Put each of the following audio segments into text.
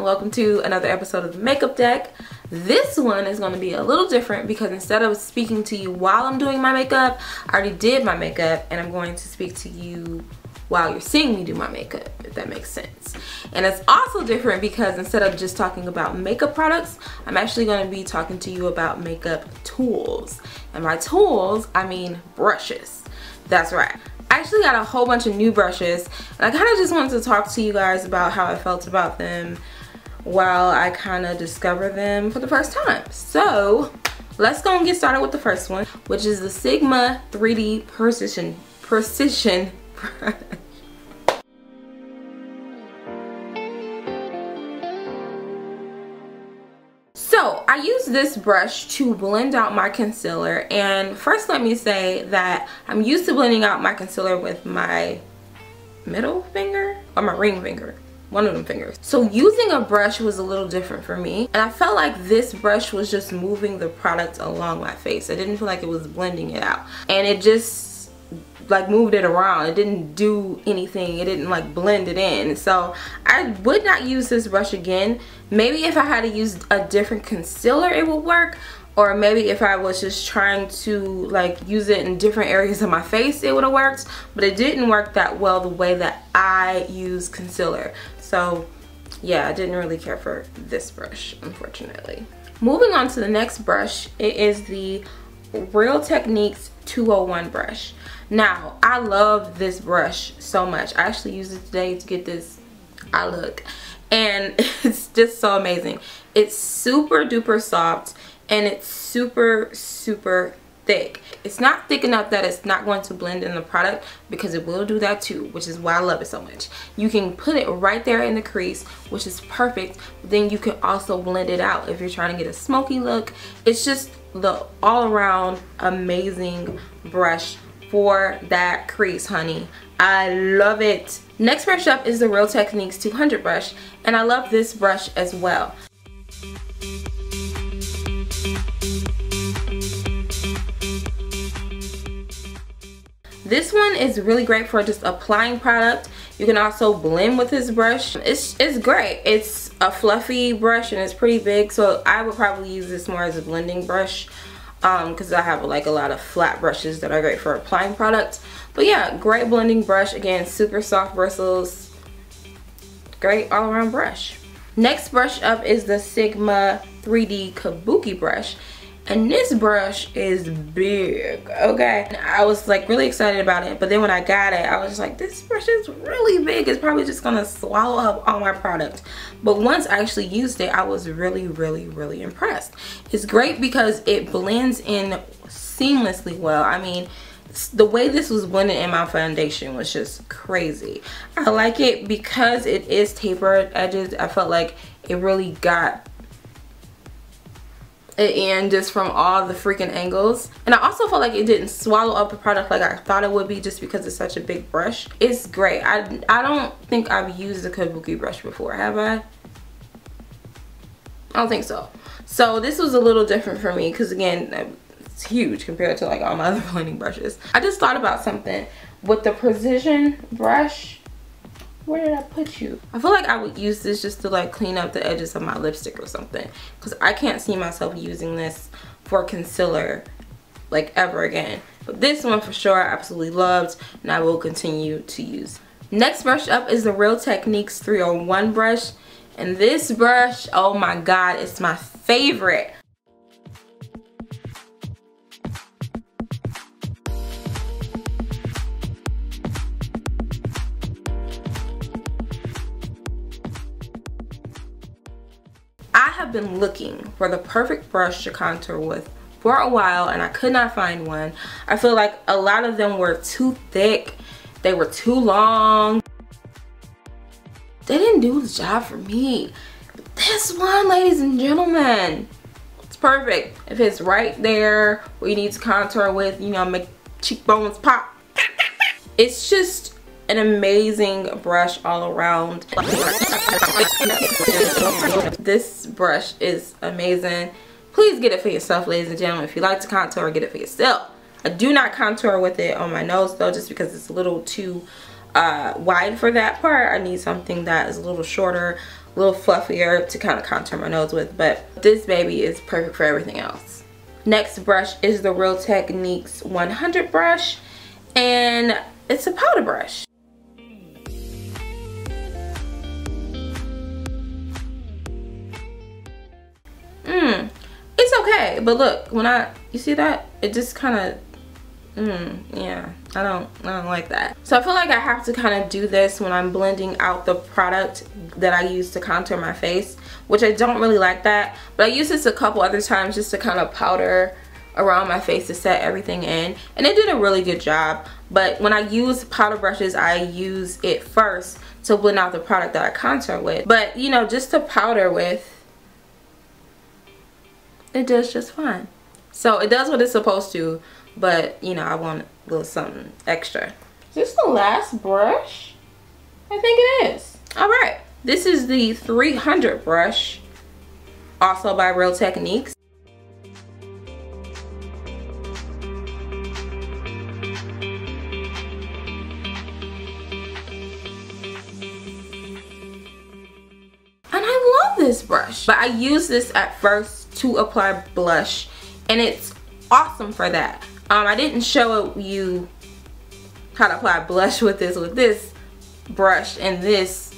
welcome to another episode of the Makeup Deck. This one is going to be a little different because instead of speaking to you while I'm doing my makeup, I already did my makeup and I'm going to speak to you while you're seeing me do my makeup, if that makes sense. And it's also different because instead of just talking about makeup products, I'm actually going to be talking to you about makeup tools. And by tools, I mean brushes. That's right. I actually got a whole bunch of new brushes and I kind of just wanted to talk to you guys about how I felt about them while I kind of discovered them for the first time. So let's go and get started with the first one, which is the Sigma 3D Precision brush. So I use this brush to blend out my concealer, and first let me say that I'm used to blending out my concealer with my middle finger or my ring finger, one of them fingers. So using a brush was a little different for me, and I felt like this brush was just moving the product along my face. I didn't feel like it was blending it out, and it just like moved it around. It didn't do anything. It didn't like blend it in. So I would not use this brush again. Maybe if I had to use a different concealer it would work, or maybe if I was just trying to like use it in different areas of my face it would have worked, but it didn't work that well the way that I use concealer. So yeah, I didn't really care for this brush, unfortunately. Moving on to the next brush, it is the Real Techniques 201 brush. Now, I love this brush so much. I actually used it today to get this eye look, and it's just so amazing. It's super duper soft and it's super thick. It's not thick enough that it's not going to blend in the product, because it will do that too, which is why I love it so much. You can put it right there in the crease, which is perfect, but then you can also blend it out if you're trying to get a smoky look. It's just the all-around amazing brush for that crease, honey. I love it. Next brush up is the Real Techniques 200 brush, and I love this brush as well. This one is really great for just applying product. You can also blend with this brush. It's great. It's a fluffy brush and it's pretty big, so I would probably use this more as a blending brush because I have like a lot of flat brushes that are great for applying product. But yeah, great blending brush. Again, super soft bristles. Great all around brush. Next brush up is the Sigma 3D Kabuki brush. And this brush is big, okay? I was like really excited about it, but then when I got it, I was just like, this brush is really big. It's probably just gonna swallow up all my product. But once I actually used it, I was really impressed. It's great because it blends in seamlessly well. I mean, the way this was blended in my foundation was just crazy. I like it because it is tapered edges. I felt like it really got it in just from all the freaking angles, and I also felt like it didn't swallow up the product like I thought it would be, just because it's such a big brush. It's great. I don't think I've used a Kabuki brush before, have I? I don't think so. So this was a little different for me because again, it's huge compared to like all my other blending brushes. I just thought about something with the precision brush. Where did I put you? I feel like I would use this just to like clean up the edges of my lipstick or something, because I can't see myself using this for concealer like ever again. But this one for sure I absolutely loved, and I will continue to use. Next brush up is the Real Techniques 301 brush, and this brush, oh my god, it's my favorite. I have been looking for the perfect brush to contour with for a while, and I could not find one. I feel like a lot of them were too thick. They were too long. They didn't do the job for me. But this one, ladies and gentlemen, it's perfect. If it's right there where you need to contour with, you know, make cheekbones pop. It's just an amazing brush all around. This brush is amazing. Please get it for yourself, ladies and gentlemen. If you like to contour, get it for yourself. I do not contour with it on my nose though, just because it's a little too wide for that part. I need something that is a little shorter, little fluffier to kind of contour my nose with, but this baby is perfect for everything else. Next brush is the Real Techniques 100 brush, and it's a powder brush. It's okay, but look, when you see that? It just kind of, yeah, I don't like that. So I feel like I have to kind of do this when I'm blending out the product that I use to contour my face, which I don't really like that, but I use this a couple other times just to kind of powder around my face to set everything in, and it did a really good job. But when I use powder brushes, I use it first to blend out the product that I contour with. But you know, just to powder with, it does just fine. So it does what it's supposed to, but you know, I want a little something extra. Is this the last brush? I think it is. Alright, this is the 300 brush, also by Real Techniques. And I love this brush, but I use this at first to apply blush, and it's awesome for that. I didn't show you how to apply blush with this brush in this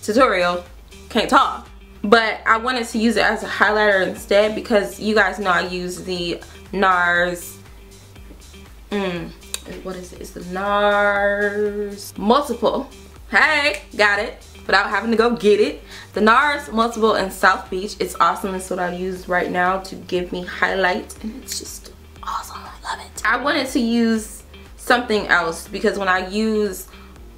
tutorial, can't talk, but I wanted to use it as a highlighter instead, because you guys know I use the NARS, what is it? It's the NARS Multiple. Hey, got it without having to go get it. The NARS Multiple in South Beach. It's awesome. It's what I use right now to give me highlights, and it's just awesome. I love it. I wanted to use something else because when I use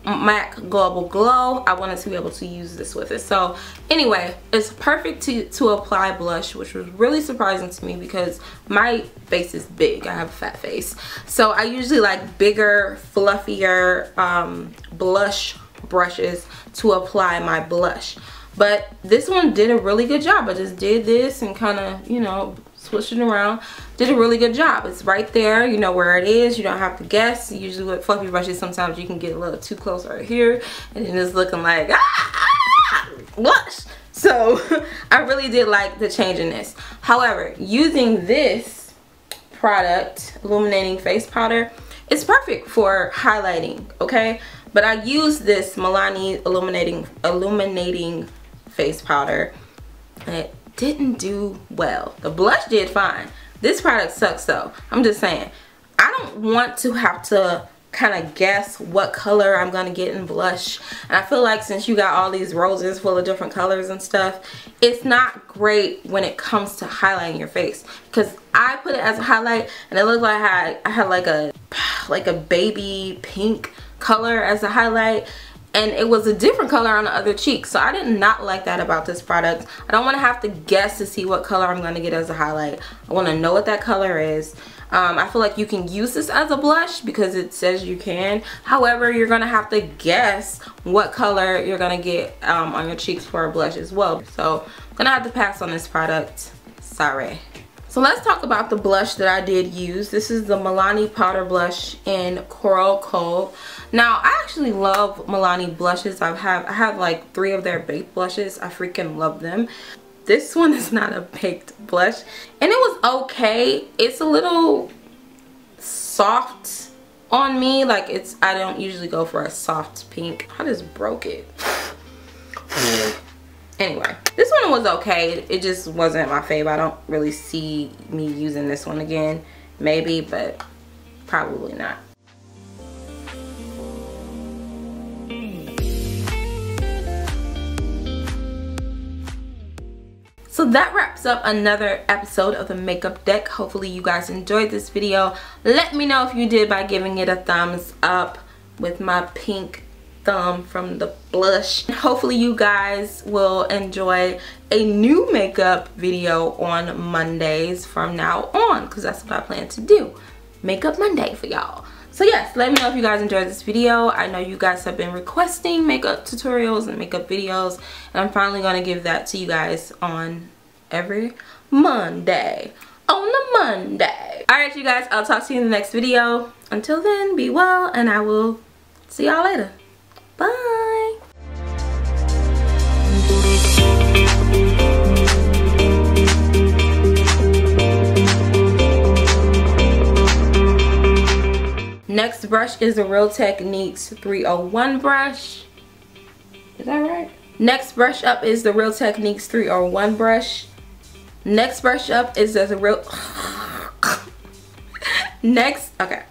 MAC Global Glow, I wanted to be able to use this with it. So anyway, it's perfect to apply blush, which was really surprising to me because my face is big. I have a fat face, so I usually like bigger, fluffier blush brushes to apply my blush. But this one did a really good job. I just did this and kind of, you know, switched it around. Did a really good job. It's right there, you know where it is. You don't have to guess. Usually with fluffy brushes, sometimes you can get a little too close right here, and then it's looking like blush. So I really did like the change in this. However, using this product, illuminating face powder, it's perfect for highlighting, okay? But I used this Milani illuminating face powder, and it didn't do well. The blush did fine. This product sucks though. I'm just saying, I don't want to have to kind of guess what color I'm gonna get in blush, and I feel like since you got all these roses full of different colors and stuff, it's not great when it comes to highlighting your face, because I put it as a highlight and it looked like I had like a baby pink color as a highlight, and it was a different color on the other cheek. So I did not like that about this product. I don't want to have to guess to see what color I'm going to get as a highlight. I want to know what that color is. I feel like you can use this as a blush because it says you can. However, you're going to have to guess what color you're going to get on your cheeks for a blush as well. So I'm going to have to pass on this product. Sorry. So let's talk about the blush that I did use. This is the Milani powder blush in Coral Cove. Now, I actually love Milani blushes. I have like 3 of their baked blushes. I freaking love them. This one is not a baked blush, and it was okay. It's a little soft on me. Like I don't usually go for a soft pink. I just broke it. Anyway, this one was okay. It just wasn't my favorite. I don't really see me using this one again. Maybe, but probably not. So that wraps up another episode of the Makeup Deck. Hopefully you guys enjoyed this video. Let me know if you did by giving it a thumbs up with my pink thumb from the blush. Hopefully you guys will enjoy a new makeup video on Mondays from now on, because that's what I plan to do. Makeup Monday for y'all. So yes, let me know if you guys enjoyed this video. I know you guys have been requesting makeup tutorials and makeup videos, and I'm finally going to give that to you guys on every Monday. On the Monday. Alright you guys, I'll talk to you in the next video. Until then, be well, and I will see y'all later. Bye. Next brush is the Real Techniques 301 brush. Is that right? Next brush up is the Real Techniques 301 brush. Next brush up is the Real... Okay.